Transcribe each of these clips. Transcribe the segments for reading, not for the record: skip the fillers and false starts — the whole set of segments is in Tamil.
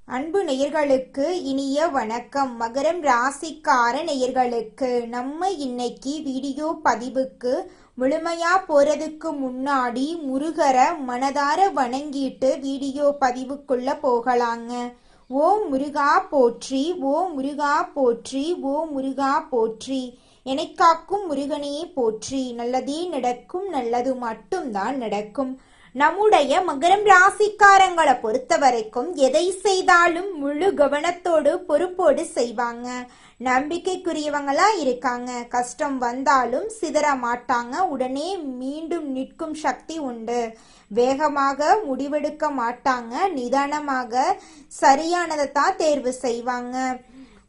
அன்பு நேயர்களுக்கு இனிய வணக்கம். மகரம் ராசிக்கார நேயர்களுக்கு நம்ம இன்னைக்கு வீடியோ பதிவுக்கு முழுமையா போறதுக்கு முன்னாடி முருகரை மனதார வணங்கிட்டு வீடியோ பதிவுக்குள்ள போகலாங்க. ஓம் முருகா போற்றி, ஓம் முருகா போற்றி, ஓம் முருகா போற்றி. எனக்காக்கும் முருகனே போற்றி. நல்லதே நடக்கும், நல்லது மட்டும்தான் நடக்கும். நம்முடைய மகரம் ராசிக்காரங்களை பொறுத்த வரைக்கும் எதை செய்தாலும் முழு கவனத்தோடு பொறுப்போடு செய்வாங்க. நம்பிக்கைக்குரியவங்களா இருக்காங்க. கஷ்டம் வந்தாலும் சிதற மாட்டாங்க. உடனே மீண்டும் நிற்கும் சக்தி உண்டு. வேகமாக முடிவெடுக்க மாட்டாங்க. நிதானமாக சரியானதை தான் தேர்வு செய்வாங்க.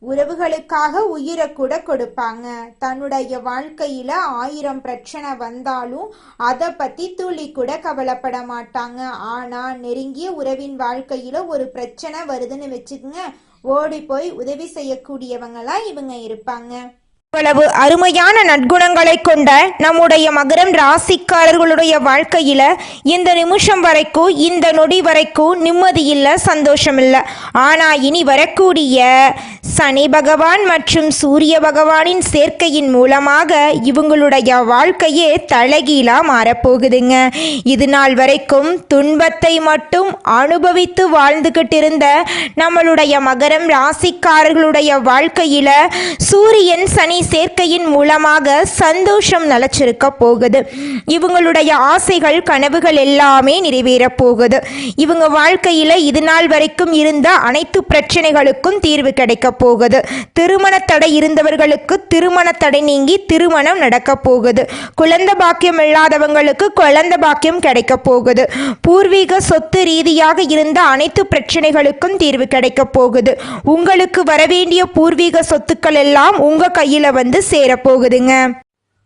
உறவுகளுக்காக உயிரை கூட கொடுப்பாங்க. தன்னுடைய வாழ்க்கையில 1000 பிரச்சனை வந்தாலும் அதை பத்தி துளி கூட கவலைப்பட மாட்டாங்க. ஆனா நெருங்கிய உறவின் வாழ்க்கையில ஒரு பிரச்சனை வருதுன்னு வச்சுக்கோங்க, ஓடி போய் உதவி செய்யக்கூடியவங்களா இவங்க இருப்பாங்க. இவ்வளவு அருமையான நற்குணங்களை கொண்ட நம்முடைய மகரம் ராசிக்காரர்களுடைய வாழ்க்கையில இந்த நிமிஷம் வரைக்கும், இந்த நொடி வரைக்கும் நிம்மதி இல்லை, சந்தோஷம் இல்லை. ஆனா இனி வரக்கூடிய சனி பகவான் மற்றும் சூரிய பகவானின் சேர்க்கையின் மூலமாக இவங்களுடைய வாழ்க்கையே தலைகீழா மாறப்போகுதுங்க. இது நாள் வரைக்கும் துன்பத்தை மட்டும் அனுபவித்து வாழ்ந்துகிட்டு இருந்த நம்மளுடைய மகரம் ராசிக்காரர்களுடைய வாழ்க்கையில சூரியன் சனி சேர்க்கையின் மூலமாக சந்தோஷம் நிலச்சிருக்க போகுது. இவங்களுடைய ஆசைகள் கனவுகள் எல்லாமே நிறைவேற போகுது. இவங்க வாழ்க்கையில இது நாள் வரைக்கும் இருந்த அனைத்து பிரச்சனைகளுக்கும் தீர்வு கிடைக்க போகுது. திருமண தடை இருந்தவர்களுக்கு திருமண தடை நீங்கி திருமணம் நடக்க போகுது. குழந்தை பாக்கியம் இல்லாதவங்களுக்கு குழந்தை பாக்கியம் கிடைக்க போகுது. பூர்வீக சொத்து ரீதியாக இருந்த அனைத்து பிரச்சனைகளுக்கும் தீர்வு கிடைக்க போகுது. உங்களுக்கு வரவேண்டிய பூர்வீக சொத்துக்கள் எல்லாம் உங்க கையில வந்து சேரப்போகுதுங்க.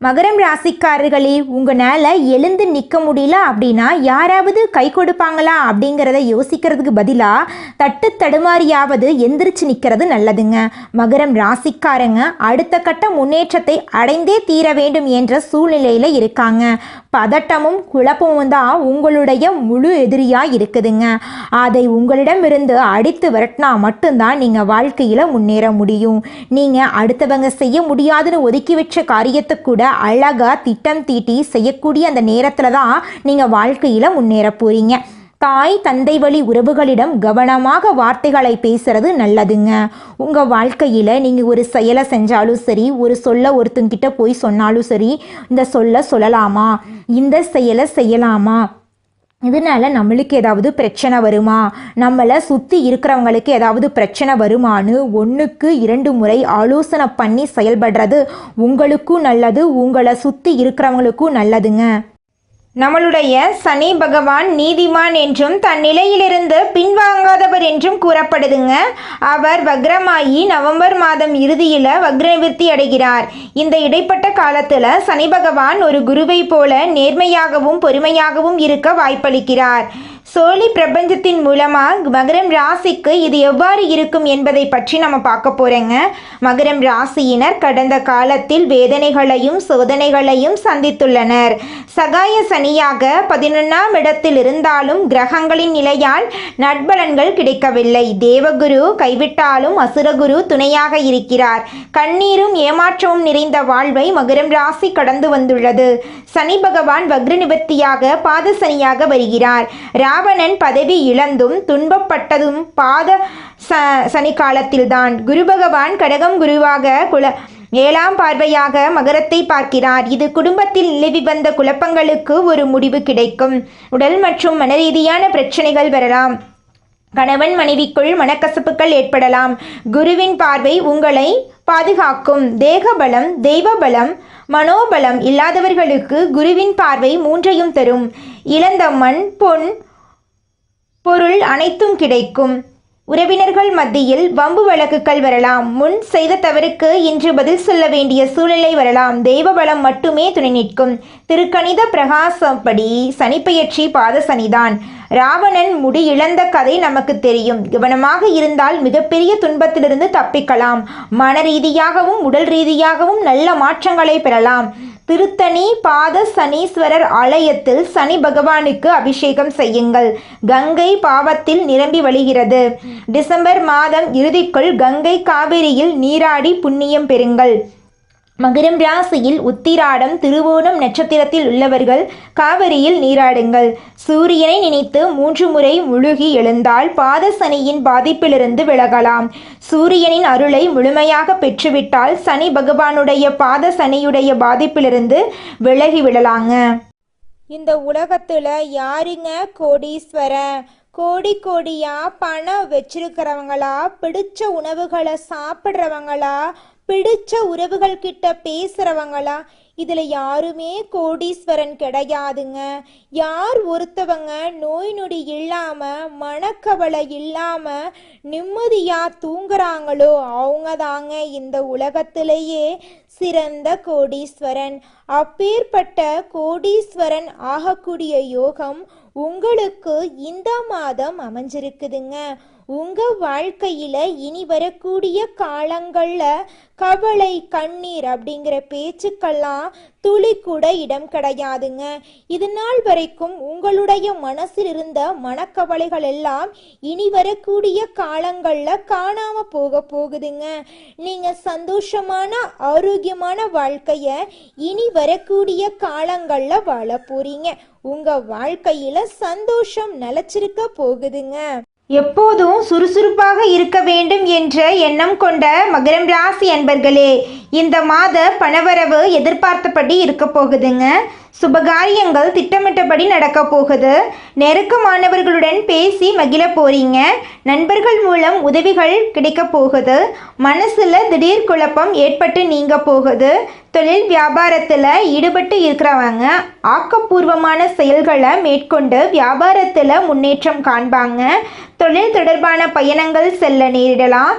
மகரம் ராசிக்காரர்களே, உங்களால் எழுந்து நிற்க முடியல அப்படின்னா யாராவது கை கொடுப்பாங்களா அப்படிங்கிறத யோசிக்கிறதுக்கு பதிலாக தட்டு தடுமாறியாவது எந்திரிச்சு நிற்கிறது நல்லதுங்க. மகரம் ராசிக்காரங்க அடுத்த கட்ட முன்னேற்றத்தை அடைந்தே தீர வேண்டும் என்ற சூழ்நிலையில் இருக்காங்க. பதட்டமும் குழப்பமும் தான் உங்களுடைய முழு எதிரியாக இருக்குதுங்க. அதை உங்களிடமிருந்து அடித்து விரட்டினா மட்டும்தான் நீங்கள் வாழ்க்கையில் முன்னேற முடியும். நீங்கள் அடுத்தவங்க செய்ய முடியாதுன்னு ஒதுக்கி வச்ச காரியத்தை கூட அழகா திட்டம் தீட்டி செய்யக்கூடிய அந்த நேரத்துல தான் நீங்க வாழ்க்கையில முன்னேற போறீங்க. தாய் தந்தை வழி உறவுகளிடம் கவனமாக வார்த்தைகளை பேசுறது நல்லதுங்க. உங்க வாழ்க்கையில நீங்க ஒரு செயலை செஞ்சாலும் சரி, ஒரு சொல்ல ஒருத்தங்கிட்ட போய் சொன்னாலும் சரி, இந்த சொல்ல சொல்லலாமா, இந்த செயலை செய்யலாமா, இதனால நம்மளுக்கு ஏதாவது பிரச்சனை வருமா, நம்மளை சுற்றி இருக்கிறவங்களுக்கு ஏதாவது பிரச்சனை வருமானு 1க்கு 2 முறை ஆலோசனை பண்ணி செயல்படுறது உங்களுக்கும் நல்லது, உங்களை சுற்றி இருக்கிறவங்களுக்கும் நல்லதுங்க. நம்மளுடைய சனி பகவான் நீதிமான் என்றும் தன் நிலையிலிருந்து பின்வாங்காதவர் என்றும் கூறப்படுதுங்க. அவர் வக்ரமாயி நவம்பர் மாதம் இறுதியில் வக்ரநிவர்த்தி அடைகிறார். இந்த இடைப்பட்ட காலத்தில் சனி பகவான் ஒரு குருவை போல நேர்மையாகவும் பொறுமையாகவும் இருக்க வாய்ப்பளிக்கிறார். சோழி பிரபஞ்சத்தின் மூலமாக மகரம் ராசிக்கு இது எவ்வாறு இருக்கும் என்பதை பற்றி நம்ம பார்க்க போகிறோங்க. மகரம் ராசியினர் கடந்த காலத்தில் வேதனைகளையும் சோதனைகளையும் சந்தித்துள்ளனர். சகாய சனியாக 11ஆம் இடத்தில் இருந்தாலும் கிரகங்களின் நிலையால் நட்பலன்கள் கிடைக்கவில்லை. தேவகுரு கைவிட்டாலும் அசுரகுரு துணையாக இருக்கிறார். கண்ணீரும் ஏமாற்றமும் நிறைந்த வாழ்வை மகரம் ராசி கடந்து வந்துள்ளது. சனி பகவான் வக்ர நிவர்த்தியாக பாத சனியாக வருகிறார். ராவணன் பதவி இழந்தும் துன்பப்பட்டதும் பாத சனி காலத்தில்தான். குரு பகவான் கடகம் குருவாக 7ஆம் பார்வையாக மகரத்தை பார்க்கிறார். இது குடும்பத்தில் நிலவி வந்த குழப்பங்களுக்கு ஒரு முடிவு கிடைக்கும். உடல் மற்றும் மனரீதியான பிரச்சனைகள் வரலாம். கணவன் மனைவிக்குள் மனக்கசப்புகள் ஏற்படலாம். குருவின் பார்வை உங்களை பாதுகாக்கும். தேகபலம், தெய்வ பலம், மனோபலம் இல்லாதவர்களுக்கு குருவின் பார்வை 3ஐயும் தரும். இழந்த மண், பொன், பொருள் அனைத்தும் கிடைக்கும். உறவினர்கள் மத்தியில் வம்பு வழக்குகள் வரலாம். முன் செய்த தவறுக்கு இன்று பதில் சொல்ல வேண்டிய சூழ்நிலை வரலாம். தெய்வ பலம் மட்டுமே துணை நிற்கும். திருக்கணித பிரகாசப்படி சனிப்பெயர்ச்சி பாத சனிதான். ராவணன் முடி இழந்த கதை நமக்கு தெரியும். கவனமாக இருந்தால் மிகப்பெரிய துன்பத்திலிருந்து தப்பிக்கலாம். மன ரீதியாகவும் உடல் ரீதியாகவும் நல்ல மாற்றங்களை பெறலாம். திருத்தணி பாத சனீஸ்வரர் ஆலயத்தில் சனி பகவானுக்கு அபிஷேகம் செய்யுங்கள். கங்கை பாவத்தில் நிரம்பி வழிகிறது. டிசம்பர் மாதம் இறுதிக்குள் கங்கை காவிரியில் நீராடி புண்ணியம் பெறுங்கள். மகரம் ராசியில் உத்திராடம் திருவோணம் நட்சத்திரத்தில் உள்ளவர்கள் காவிரியில் நீராடுங்கள். சூரியனை நினைத்து 3 முறை முழுகி எழுந்தால் பாத சனியின் பாதிப்பிலிருந்து விலகலாம். சூரியனின் அருளை முழுமையாக பெற்றுவிட்டால் சனி பகவானுடைய பாத சனியுடைய பாதிப்பிலிருந்து விலகிவிடலாங்க. இந்த உலகத்துல யாருங்க கோடீஸ்வரன்? கோடி கோடியா பணம் வச்சிருக்கிறவங்களா, பிடிச்ச உணவுகளை சாப்பிட்றவங்களா, பிடிச்ச உறவுகள் கிட்ட பேசுறவங்களா? இதுல யாருமே கோடீஸ்வரன் கிடையாதுங்க. யார் ஒருத்தவங்க நோய் நொடி இல்லாம மனக்கவலை இல்லாம நிம்மதியா தூங்குறாங்களோ அவங்க தாங்க இந்த உலகத்திலேயே சிறந்த கோடீஸ்வரன். அப்பேற்பட்ட கோடீஸ்வரன் ஆகக்கூடிய யோகம் உங்களுக்கு இந்த மாதம் அமைஞ்சிருக்குதுங்க. உங்க வாழ்க்கையில இனி வரக்கூடிய காலங்கள்ல கவலை கண்ணீர் அப்படிங்கிற பேச்சுக்கெல்லாம் துளி கூட இடம் கிடையாதுங்க. இது நாள் வரைக்கும் உங்களுடைய மனசில் இருந்த மனக்கவலைகள் எல்லாம் இனி வரக்கூடிய காலங்கள்ல காணாம போகுதுங்க. நீங்க சந்தோஷமான ஆரோக்கியமான வாழ்க்கைய இனி வரக்கூடிய காலங்கள்ல வாழ போறீங்க. உங்க வாழ்க்கையில சந்தோஷம் நிலைச்சிருக்க போகுதுங்க. எப்போதும் சுறுசுறுப்பாக இருக்க வேண்டும் என்ற எண்ணம் கொண்ட மகரம் ராசி அன்பர்களே, இந்த மாத பணவரவு எதிர்பார்த்தபடி இருக்க போகுதுங்க. சுபகாரியங்கள் திட்டமிட்டபடி நடக்க போகுது. நெருக்கமானவர்களுடன் பேசி மகிழ போறீங்க. நண்பர்கள் மூலம் உதவிகள் கிடைக்க போகுது. மனசுல திடீர் குழப்பம் ஏற்பட்டு நீங்க போகுது. தொழில் வியாபாரத்தில் ஈடுபட்டு இருக்கிறவங்க ஆக்கப்பூர்வமான செயல்களை மேற்கொண்டு வியாபாரத்தில் முன்னேற்றம் காண்பாங்க. தொழில் தொடர்பான பயணங்கள் செல்ல நேரிடலாம்.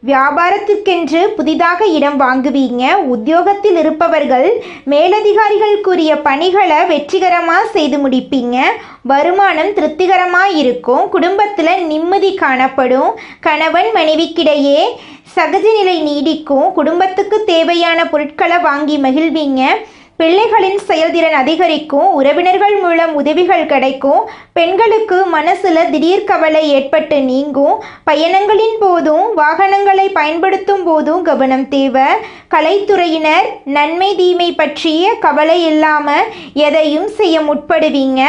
வியாபாரத்திற்கென்று புதிதாக இடம் வாங்குவீங்க. உத்தியோகத்தில் இருப்பவர்கள் மேலதிகாரிகள் கூறிய பணிகளை வெற்றிகரமாக செய்து முடிப்பீங்க. வருமானம் திருப்திகரமாக இருக்கும். குடும்பத்தில் நிம்மதி காணப்படும். கணவன் மனைவிக்கிடையே சகஜ நிலை நீடிக்கும். குடும்பத்துக்கு தேவையான பொருட்களை வாங்கி மகிழ்வீங்க. பிள்ளைகளின் செயல்திறன் அதிகரிக்கும். உறவினர்கள் மூலம் உதவிகள் கிடைக்கும். பெண்களுக்கு மனசுல திடீர் கவலை ஏற்பட்டு நீங்கும். பயணங்களின் போதும் வாகனங்களை பயன்படுத்தும் போதும் கவனம் தேவை. கலைத்துறையினர் நன்மை தீமை பற்றிய கவலை இல்லாமல் எதையும் செய்ய முற்படுவீங்க.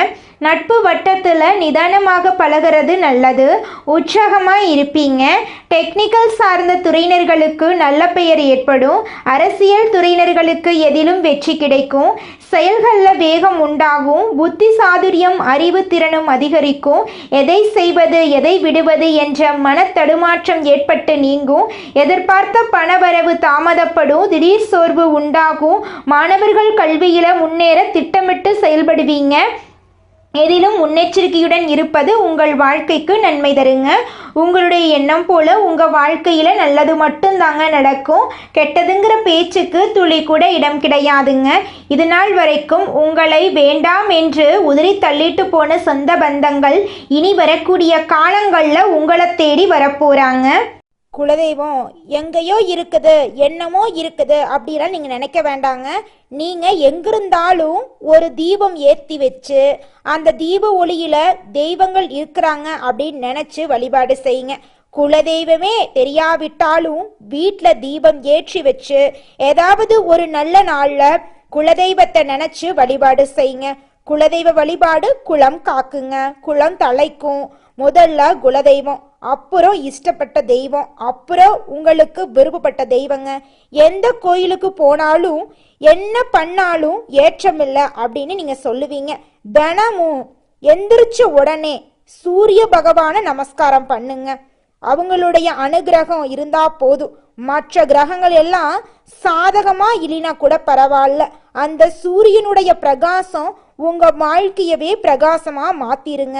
நட்பு வட்டத்தில் நிதானமாக பழகிறது நல்லது. உற்சாகமாக இருப்பீங்க. டெக்னிக்கல் சார்ந்த துறையினர்களுக்கு நல்ல பெயர் ஏற்படும். அரசியல் துறையினர்களுக்கு எதிலும் வெற்றி கிடைக்கும். செயல்களில் வேகம் உண்டாகும். புத்தி சாதுரியம் அறிவு திறனும் அதிகரிக்கும். எதை செய்வது எதை விடுவது என்ற மனத்தடுமாற்றம் ஏற்பட்டு நீங்கும். எதிர்பார்த்த பணவரவு தாமதப்படும். திடீர் சோர்வு உண்டாகும். மாணவர்கள் கல்வியில் முன்னேற திட்டமிட்டு செயல்படுவீங்க. எதிலும் முன்னெச்சரிக்கையுடன் இருப்பது உங்கள் வாழ்க்கைக்கு நன்மை தருங்க. உங்களுடைய எண்ணம் போல உங்கள் வாழ்க்கையில் நல்லது மட்டும்தாங்க நடக்கும். கெட்டதுங்கிற பேச்சுக்கு துளி கூட இடம் கிடையாதுங்க. இது நாள் வரைக்கும் உங்களை வேண்டாம் என்று உதறி தள்ளிட்டு போன சொந்த பந்தங்கள் இனி வரக்கூடிய காலங்களில் உங்களை தேடி வரப்போகிறாங்க. குலதெய்வம் எங்கேயோ இருக்குது, என்னமோ இருக்குது அப்படிலாம் நீங்கள் நினைக்க வேண்டாங்க. நீங்கள் எங்கிருந்தாலும் ஒரு தீபம் ஏற்றி வச்சு அந்த தீப ஒளியில் தெய்வங்கள் இருக்கிறாங்க அப்படின்னு நினச்சி வழிபாடு செய்யுங்க. குலதெய்வமே தெரியாவிட்டாலும் வீட்டில் தீபம் ஏற்றி வச்சு ஏதாவது ஒரு நல்ல நாளில் குலதெய்வத்தை நினச்சி வழிபாடு செய்யுங்க. குலதெய்வ வழிபாடு குலம் காக்குங்க, குலம் தலைக்கும். முதல்ல குலதெய்வம், அப்புறம் இஷ்டப்பட்ட தெய்வம், அப்புறம் உங்களுக்கு விருப்பப்பட்ட தெய்வங்க. எந்த கோயிலுக்கு போனாலும் என்ன பண்ணாலும் ஏற்றமில்லை அப்படின்னு நீங்க சொல்லுவீங்க. தினமும் எந்திரிச்ச உடனே சூரிய பகவானை நமஸ்காரம் பண்ணுங்க. அவங்களுடைய அனுகிரகம் இருந்தா போதும். மற்ற கிரகங்கள் எல்லாம் சாதகமா இல்லைனா கூட பரவாயில்ல. அந்த சூரியனுடைய பிரகாசம் உங்க வாழ்க்கையவே பிரகாசமா மாத்திருங்க.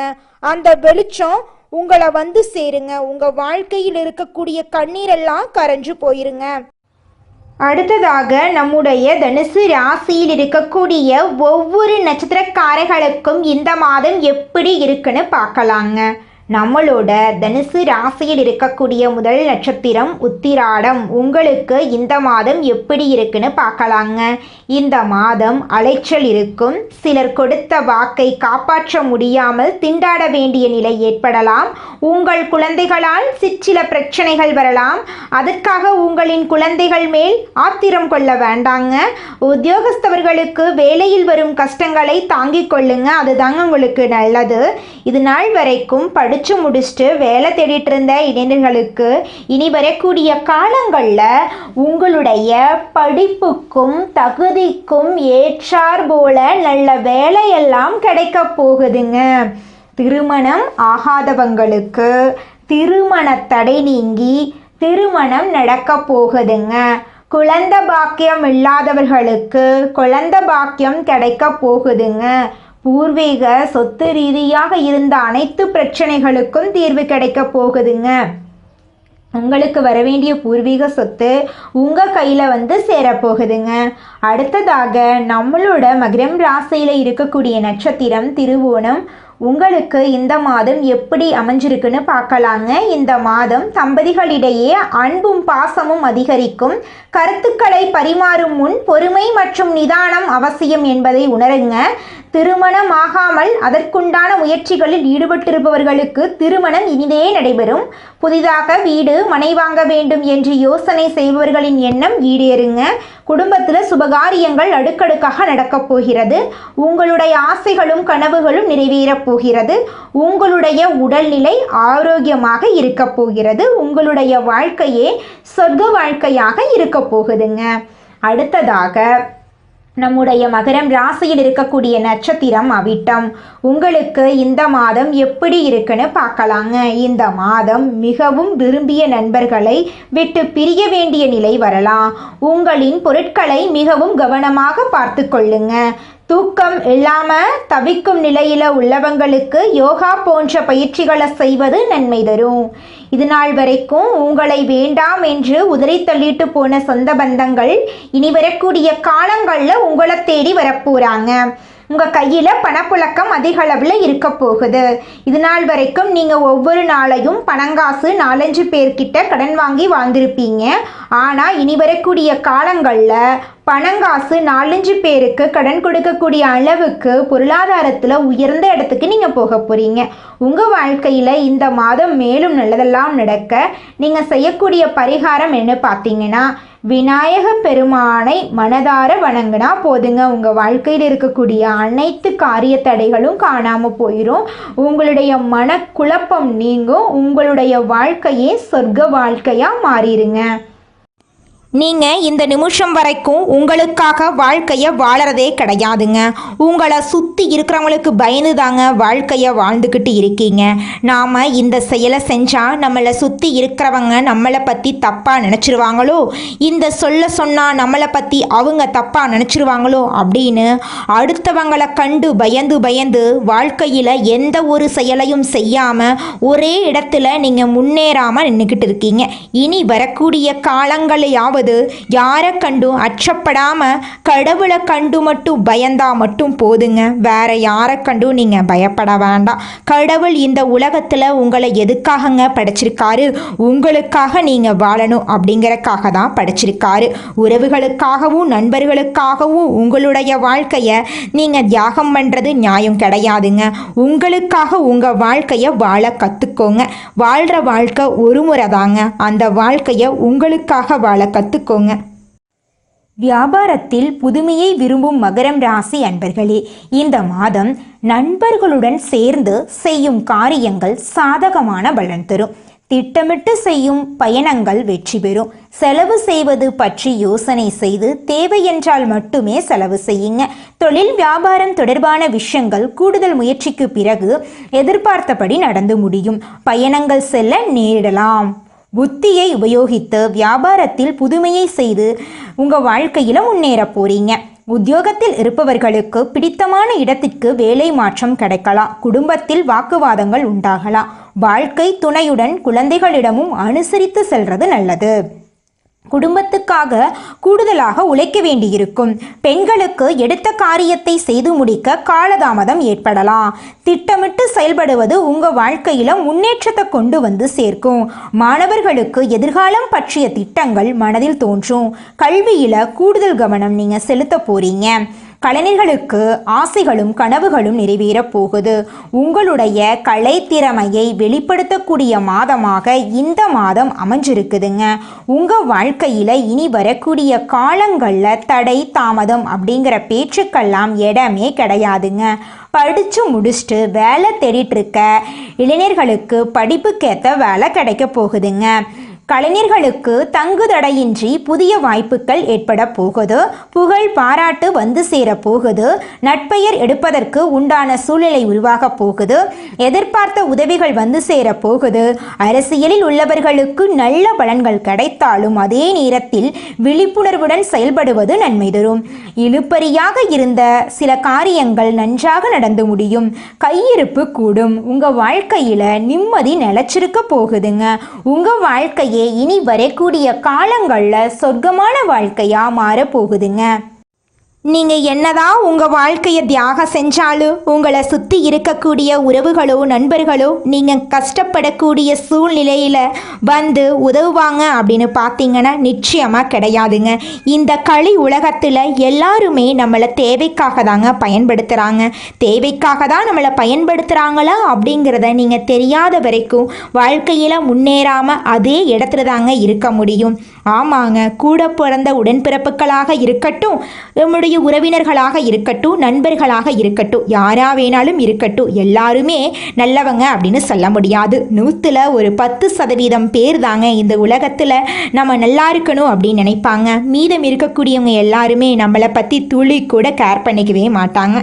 அந்த வெளிச்சம் உங்களை வந்து சேருங்க. உங்க வாழ்க்கையில் இருக்கக்கூடிய கண்ணீரெல்லாம் கரைஞ்சு போயிருங்க. அடுத்ததாக நம்முடைய தனுசு ராசியில் இருக்கக்கூடிய ஒவ்வொரு நட்சத்திரக்காரர்களுக்கும் இந்த மாதம் எப்படி இருக்குன்னு பார்க்கலாங்க. நம்மளோட தனுசு ராசியில் இருக்கக்கூடிய முதல் நட்சத்திரம் உத்திராடம். உங்களுக்கு இந்த மாதம் எப்படி இருக்குன்னு பார்க்கலாங்க. இந்த மாதம் அலைச்சல் இருக்கும். சிலர் கொடுத்த வாக்கை காப்பாற்ற முடியாமல் திண்டாட வேண்டிய நிலை ஏற்படலாம். உங்கள் குழந்தைகளால் சிற்சில பிரச்சனைகள் வரலாம். அதற்காக உங்களின் குழந்தைகள் மேல் ஆத்திரம் கொள்ள வேண்டாங்க. உத்தியோகஸ்தவர்களுக்கு வேலையில் வரும் கஷ்டங்களை தாங்கிக் கொள்ளுங்க, அதுதாங்க உங்களுக்கு நல்லது. இது நாள் வரைக்கும் படிச்சு முடிச்சுட்டு வேலை தேடிட்டு இருந்த இளைஞர்களுக்கு இனி வரக்கூடிய காலங்களில் உங்களுடைய படிப்புக்கும் தகுதிக்கும் ஏற்றார் போல நல்ல வேலையெல்லாம் கிடைக்க போகுதுங்க. திருமணம் ஆகாதவங்களுக்கு திருமண தடை நீங்கி திருமணம் நடக்க போகுதுங்க. குழந்தை பாக்கியம் இல்லாதவர்களுக்கு குழந்தை பாக்கியம் கிடைக்க போகுதுங்க. பூர்வீக சொத்து ரீதியாக இருந்த அனைத்து பிரச்சனைகளுக்கும் தீர்வு கிடைக்க போகுதுங்க. உங்களுக்கு வர வேண்டிய பூர்வீக சொத்து உங்கள் கையில் சேரப்போகுதுங்க. அடுத்ததாக நம்மளோட மகரம் ராசியில் இருக்கக்கூடிய நட்சத்திரம் திருவோணம். உங்களுக்கு இந்த மாதம் எப்படி அமைஞ்சிருக்குன்னு பார்க்கலாங்க. இந்த மாதம் தம்பதிகளிடையே அன்பும் பாசமும் அதிகரிக்கும். கருத்துக்களை பரிமாறும் முன் பொறுமை மற்றும் நிதானம் அவசியம் என்பதை உணருங்க. திருமணம் ஆகாமல் அதற்குண்டான முயற்சிகளில் ஈடுபட்டிருப்பவர்களுக்கு திருமணம் இனிதே நடைபெறும். புதிதாக வீடு மனை வாங்க வேண்டும் என்று யோசனை செய்பவர்களின் எண்ணம் ஈடேறுங்க. குடும்பத்தில் சுபகாரியங்கள் அடுக்கடுக்காக நடக்கப் போகிறது. உங்களுடைய ஆசைகளும் கனவுகளும் நிறைவேறப் போகிறது. உங்களுடைய உடல்நிலை ஆரோக்கியமாக இருக்க போகிறது. உங்களுடைய வாழ்க்கையே சொர்க்க வாழ்க்கையாக இருக்க போகுதுங்க. அடுத்ததாக நம்முடைய மகரம் ராசியில் இருக்கக்கூடிய நட்சத்திரம் அவிட்டம். உங்களுக்கு இந்த மாதம் எப்படி இருக்குன்னு பார்க்கலாங்க. இந்த மாதம் மிகவும் விரும்பிய நண்பர்களை விட்டு பிரிய வேண்டிய நிலை வரலாம். உங்களின் பொருட்களை மிகவும் கவனமாக பார்த்து கொள்ளுங்க. தூக்கம் இல்லாமல் தவிக்கும் நிலையில் உள்ளவங்களுக்கு யோகா போன்ற பயிற்சிகளை செய்வது நன்மை தரும். இது நாள் வரைக்கும் உங்களை வேண்டாம் என்று உதறி தள்ளிட்டு போன சொந்த பந்தங்கள் இனி வரக்கூடிய காலங்களில் உங்களை தேடி வரப்போகிறாங்க. உங்கள் கையில் பணப்புழக்கம் அதிக அளவில் இருக்க போகுது. இது நாள் வரைக்கும் நீங்கள் ஒவ்வொரு நாளையும் பணங்காசு 4-5 பேர்கிட்ட கடன் வாங்கி வாழ்ந்திருப்பீங்க. ஆனால் இனி வரக்கூடிய காலங்களில் பணங்காசு 4-5 பேருக்கு கடன் கொடுக்கக்கூடிய அளவுக்கு பொருளாதாரத்தில் உயர்ந்த இடத்துக்கு நீங்கள் போக போகிறீங்க. உங்கள் வாழ்க்கையில் இந்த மாதம் மேலும் நல்லதெல்லாம் நடக்க நீங்கள் செய்யக்கூடிய பரிகாரம் என்ன பார்த்தீங்கன்னா, விநாயக பெருமானை மனதார வணங்கினா போதுங்க. உங்கள் வாழ்க்கையில் இருக்கக்கூடிய அனைத்து காரிய தடைகளும் காணாமல் போயிடும். உங்களுடைய மனக்குழப்பம் நீங்கும். உங்களுடைய வாழ்க்கையே சொர்க்க வாழ்க்கையாக மாறிடுங்க. நீங்கள் இந்த நிமிஷம் வரைக்கும் உங்களுக்காக வாழ்க்கையை வாழறதே கிடையாதுங்க. உங்களை சுற்றி இருக்கிறவங்களுக்கு பயந்து தாங்க வாழ்க்கையை வாழ்ந்துக்கிட்டு இருக்கீங்க. நாம் இந்த செயலை செஞ்சால் நம்மளை சுற்றி இருக்கிறவங்க நம்மளை பற்றி தப்பாக நினச்சிருவாங்களோ, இந்த சொன்னால் நம்மளை பற்றி அவங்க தப்பாக நினச்சிருவாங்களோ அப்படின்னு அடுத்தவங்களை கண்டு பயந்து வாழ்க்கையில் எந்த ஒரு செயலையும் செய்யாமல் ஒரே இடத்துல நீங்கள் முன்னேறாமல் நின்றுக்கிட்டு இருக்கீங்க. இனி வரக்கூடிய காலங்களையாவது யாரை கண்டும் அச்சப்படாம கடவுளை கண்டு மட்டும் பயந்தா மட்டும் போதுங்க. வேற யாரை கண்டும் நீங்க பயப்பட வேண்டாம். கடவுள் இந்த உலகத்துல உங்களை எதுக்காகங்க படைச்சிருக்காரு? உங்களுக்காக நீங்க வாழணும் அப்படிங்கறக்காக தான் படைச்சிருக்காரு. உறவுகளுக்காகவும் நண்பர்களுக்காகவும் உங்களுடைய வாழ்க்கைய நீங்க தியாகம் பண்றது நியாயம் கிடையாதுங்க. உங்களுக்காக உங்க வாழ்க்கைய வாழ கத்துக்கோங்க. வாழ்ற வாழ்க்கை ஒரு முறை தாங்க. அந்த வாழ்க்கைய உங்களுக்காக வாழ கத்துக்கோங்க. வியாபாரத்தில் புதுமையை விரும்பும் மகரம் ராசி அன்பர்களே, இந்த மாதம் நண்பர்களுடன் சேர்ந்து செய்யும் காரியங்கள் சாதகமான பலன் தரும். திட்டமிட்டு செய்யும் பயணங்கள் வெற்றி பெறும். செலவு செய்வது பற்றி யோசனை செய்து தேவை என்றால் மட்டுமே செலவு செய்யுங்க. தொழில் வியாபாரம் தொடர்பான விஷயங்கள் கூடுதல் முயற்சிக்கு பிறகு எதிர்பார்த்தபடி நடந்து முடியும். பயணங்கள் செல்ல நேரிடலாம். புத்தியை உபயோகித்து வியாபாரத்தில் புதுமையை செய்து உங்கள் வாழ்க்கையில் முன்னேற போறீங்க. உத்தியோகத்தில் இருப்பவர்களுக்கு பிடித்தமான இடத்திற்கு வேலை மாற்றம் கிடைக்கலாம். குடும்பத்தில் வாக்குவாதங்கள் உண்டாகலாம். வாழ்க்கை துணையுடன் குழந்தைகளிடமும் அனுசரித்து செல்வது நல்லது. குடும்பத்துக்காக கூடுதலாக உழைக்க வேண்டியிருக்கும். பெண்களுக்கு எடுத்த காரியத்தை செய்து முடிக்க காலதாமதம் ஏற்படலாம். திட்டமிட்டு செயல்படுவது உங்க வாழ்க்கையில முன்னேற்றத்தை கொண்டு வந்து சேர்க்கும். மாணவர்களுக்கு எதிர்காலம் பற்றிய திட்டங்கள் மனதில் தோன்றும். கல்வியில கூடுதல் கவனம் நீங்க செலுத்த போறீங்க. கலைஞர்களுக்கு ஆசைகளும் கனவுகளும் நிறைவேறப் போகுது. உங்களுடைய கலைத்திறமையை வெளிப்படுத்தக்கூடிய மாதமாக இந்த மாதம் அமைஞ்சிருக்குதுங்க. உங்கள் வாழ்க்கையில் இனி வரக்கூடிய காலங்களில் தடை தாமதம் அப்படிங்கிற பேச்சுக்கெல்லாம் இடமே கிடையாதுங்க. படித்து முடிச்சுட்டு வேலை தேடிட்டு இருக்க இளைஞர்களுக்கு படிப்புக்கேற்ற வேலை கிடைக்க போகுதுங்க. கலைஞர்களுக்கு தங்குதடையின்றி புதிய வாய்ப்புகள் ஏற்பட போகுது. புகழ் பாராட்டு வந்து சேர போகுது. நட்பெயர் எடுப்பதற்கு உண்டான சூழ்நிலை உருவாக போகுது. எதிர்பார்த்த உதவிகள் வந்து சேர போகுது. அரசியலில் உள்ளவர்களுக்கு நல்ல பலன்கள் கிடைத்தாலும் அதே நேரத்தில் விழிப்புணர்வுடன் செயல்படுவது நன்மை தரும். இழுபறியாக இருந்த சில காரியங்கள் நன்றாக நடந்து முடியும். கையிருப்பு கூடும். உங்க வாழ்க்கையில நிம்மதி நிலைச்சிருக்க போகுதுங்க. உங்க வாழ்க்கையை இனி வரக்கூடிய காலங்களில் சொர்க்கமான வாழ்க்கையா மாற போகுதுங்க. நீங்கள் என்னதான் உங்கள் வாழ்க்கையை தியாகம் செஞ்சாலும் உங்களை சுற்றி இருக்கக்கூடிய உறவுகளோ நண்பர்களோ நீங்கள் கஷ்டப்படக்கூடிய சூழ்நிலையில் வந்து உதவுவாங்க அப்படின்னு பார்த்தீங்கன்னா நிச்சயமாக கிடையாதுங்க. இந்த களி உலகத்தில் எல்லாருமே நம்மளை தேவைக்காக தாங்க பயன்படுத்துகிறாங்க. தேவைக்காக தான் நம்மளை பயன்படுத்துகிறாங்களா அப்படிங்கிறத நீங்கள் தெரியாத வரைக்கும் வாழ்க்கையில் முன்னேறாமல் அதே இடத்துல தாங்க இருக்க முடியும். ஆமாங்க, கூட பிறந்த உடன்பிறப்புகளாக இருக்கட்டும், நம்முடைய உறவினர்களாக இருக்கட்டும், நண்பர்களாக இருக்கட்டும், யாரா வேணாலும் இருக்கட்டும், எல்லாருமே நல்லவங்க அப்படின்னு சொல்ல முடியாது. 100ல் ஒரு 10% பேர் தாங்க இந்த உலகத்தில் நம்ம நல்லா இருக்கணும் அப்படின்னு நினைப்பாங்க. மீதம் இருக்கக்கூடியவங்க எல்லாருமே நம்மளை பற்றி துளி கூட கேர் பண்ணிக்கவே மாட்டாங்க.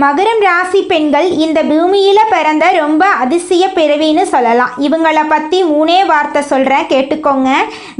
மகரம் ராசி பெண்கள் இந்த பூமியில் பிறந்த ரொம்ப அதிசய பிறவின்னு சொல்லலாம். இவங்களை பற்றி 3 வார்த்தை சொல்கிறேன், கேட்டுக்கோங்க.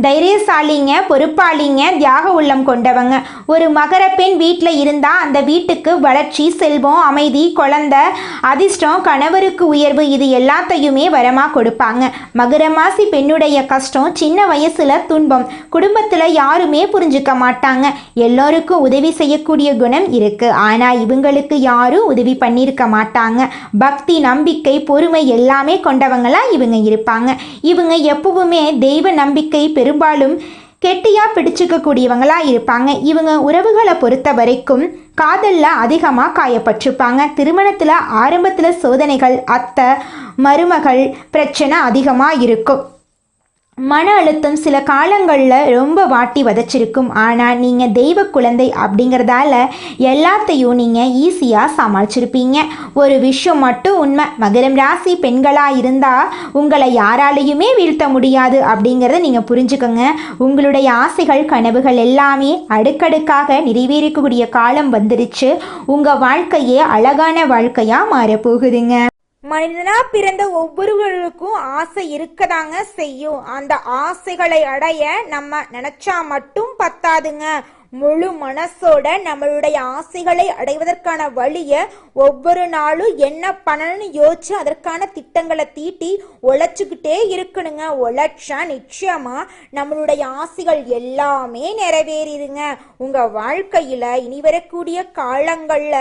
தைரியசாலிங்க, பொறுப்பாளிங்க, தியாக உள்ளம் கொண்டவங்க. ஒரு மகர பெண் வீட்டில் இருந்தால் அந்த வீட்டுக்கு வளர்ச்சி, செல்வம், அமைதி, குழந்தை, அதிர்ஷ்டம், கணவருக்கு உயர்வு, இது எல்லாத்தையுமே வரமாக கொடுப்பாங்க. மகரம் ராசி பெண்ணுடைய கஷ்டம் சின்ன வயசில் துன்பம். குடும்பத்தில் யாருமே புரிஞ்சுக்க மாட்டாங்க. எல்லோருக்கும் உதவி செய்யக்கூடிய குணம் இருக்குது. ஆனால் இவங்களுக்கு யாரும் உதவி பண்ணியிருக்க மாட்டாங்க. பக்தி, நம்பிக்கை, பொறுமை எல்லாமே கொண்டவங்களா இவங்க இருப்பாங்க. இவங்க எப்பவுமே தெய்வ நம்பிக்கை பெரும்பாலும் கெட்டியா பிடிச்சுக்க கூடியவங்களா இருப்பாங்க. இவங்க உறவுகளை பொறுத்த வரைக்கும் காதலில் அதிகமாக காயப்பட்டிருப்பாங்க. திருமணத்தில் ஆரம்பத்தில் சோதனைகள், அத்தை மருமகள் பிரச்சனை அதிகமாக இருக்கும். மன அழுத்தம் சில காலங்களில் ரொம்ப வாட்டி வதச்சிருக்கும். ஆனால் நீங்கள் தெய்வ குழந்தை அப்படிங்கிறதால எல்லாத்தையும் நீங்கள் ஈஸியாக சமாளிச்சிருப்பீங்க. ஒரு விஷயம் மட்டும் உண்மை, மகரம் ராசி பெண்களாக இருந்தால் உங்களை யாராலையுமே வீழ்த்த முடியாது அப்படிங்கிறத நீங்கள் புரிஞ்சுக்கோங்க. உங்களுடைய ஆசைகள், கனவுகள் எல்லாமே அடுக்கடுக்காக நிறைவேறக்கூடிய காலம் வந்துருச்சு. உங்கள் வாழ்க்கையே அழகான வாழ்க்கையாக மாறப்போகுதுங்க. மனிதனா பிறந்த ஒவ்வொருவருக்கும் ஆசை இருக்கதாங்க செய்யும். அந்த ஆசைகளை அடைய நம்ம நினைச்சா மட்டும் பத்தாதுங்க. முழு மனசோட நம்மளுடைய ஆசைகளை அடைவதற்கான வழியை ஒவ்வொரு நாளும் என்ன பண்ணணும்னு யோசிச்சு அதற்கான திட்டங்களை தீட்டி உழைச்சிக்கிட்டே இருக்கணுங்க. உழைச்சா நிச்சயமா நம்மளுடைய ஆசைகள் எல்லாமே நிறைவேறிடுங்க. உங்க வாழ்க்கையில இனி வரக்கூடிய காலங்கள்ல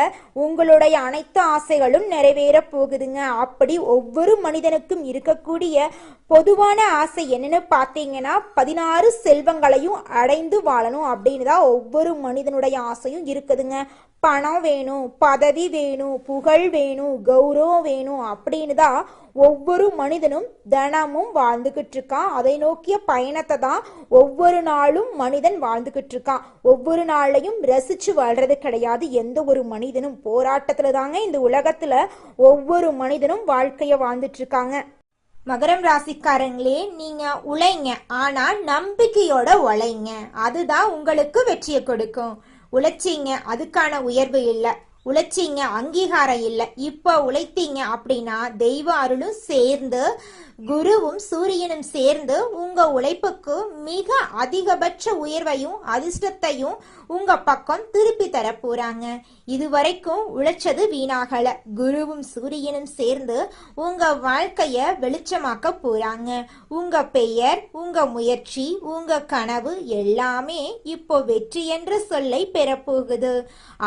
உங்களுடைய அனைத்து ஆசைகளும் நிறைவேற போகுதுங்க. அப்படி ஒவ்வொரு மனிதனுக்கும் இருக்கக்கூடிய பொதுவான ஆசை என்னன்னு பார்த்தீங்கன்னா 16 செல்வங்களையும் அடைந்து வாழணும் அப்படின்னு தான் ஒவ்வொரு மனிதனுடைய ஆசையும் இருக்குதுங்க. பணம் வேணும், பதவி வேணும், புகழ் வேணும், கௌரவம் வேணும் அப்படின்னு தான் ஒவ்வொரு மனிதனும் தினமும் வாழ்ந்துகிட்டு இருக்கான். அதை நோக்கிய பயணத்தை தான் ஒவ்வொரு நாளும் மனிதன் வாழ்ந்துகிட்டு இருக்கான். ஒவ்வொரு நாளையும் ரசிச்சு வாழ்றது கிடையாது எந்த ஒரு மனிதனும். போராட்டத்துல தாங்க இந்த உலகத்துல ஒவ்வொரு மனிதனும் வாழ்க்கைய வாழ்ந்துட்டு இருக்காங்க. மகரம் ராசிக்காரங்களே, நீங்க உழைங்க, ஆனா நம்பிக்கையோட உழைங்க. அதுதான் உங்களுக்கு வெற்றியை கொடுக்கும். உழைச்சிங்க, அதுக்கான உயர்வு இல்லை. உழைச்சிங்க, அங்கீகாரம் இல்லை, இப்போ உழைத்தீங்க அப்படின்னா தெய்வ அருளும் சேர்ந்து குருவும் சூரியனும் சேர்ந்து உங்க உழைப்புக்கு மிக அதிகபட்ச உயர்வையும் அதிர்ஷ்டத்தையும் உங்க பக்கம் திருப்பி தர போறாங்க. இதுவரைக்கும் உழைச்சது வீணாகல. குருவும் சூரியனும் சேர்ந்து உங்க வாழ்க்கைய வெளிச்சமாக்க போறாங்க. உங்க பெயர், உங்க முயற்சி, உங்க கனவு எல்லாமே இப்போ வெற்றி என்ற சொல்லை பெறப்போகுது.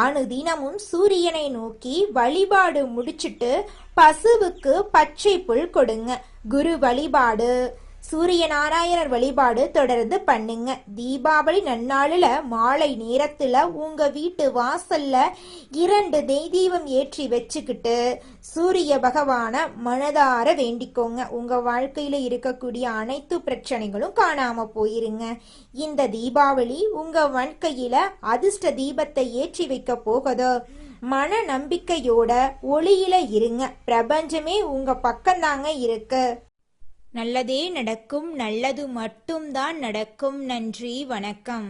அனுதினமும் சூரியனை நோக்கி வழிபாடு முடிச்சிட்டு பசுவுக்கு பச்சை புல் கொடுங்க. குரு வழிபாடு, சூரிய நாராயணர் வழிபாடு தொடர்ந்து பண்ணுங்க. தீபாவளி நன்னாளில் மாலை நேரத்தில் உங்க வீட்டு வாசல்ல 2 நெய் தீபம் ஏற்றி வச்சுக்கிட்டு சூரிய பகவான மனதார வேண்டிக்கோங்க. உங்க வாழ்க்கையில இருக்கக்கூடிய அனைத்து பிரச்சனைகளும் காணாம போயிருங்க. இந்த தீபாவளி உங்க வாழ்க்கையில அதிர்ஷ்ட தீபத்தை ஏற்றி வைக்க போகுதோ. மன நம்பிக்கையோட ஒளியில இருங்க. பிரபஞ்சமே உங்க பக்கம்தாங்க இருக்கு. நல்லதே நடக்கும். நல்லது மட்டும்தான் நடக்கும். நன்றி, வணக்கம்.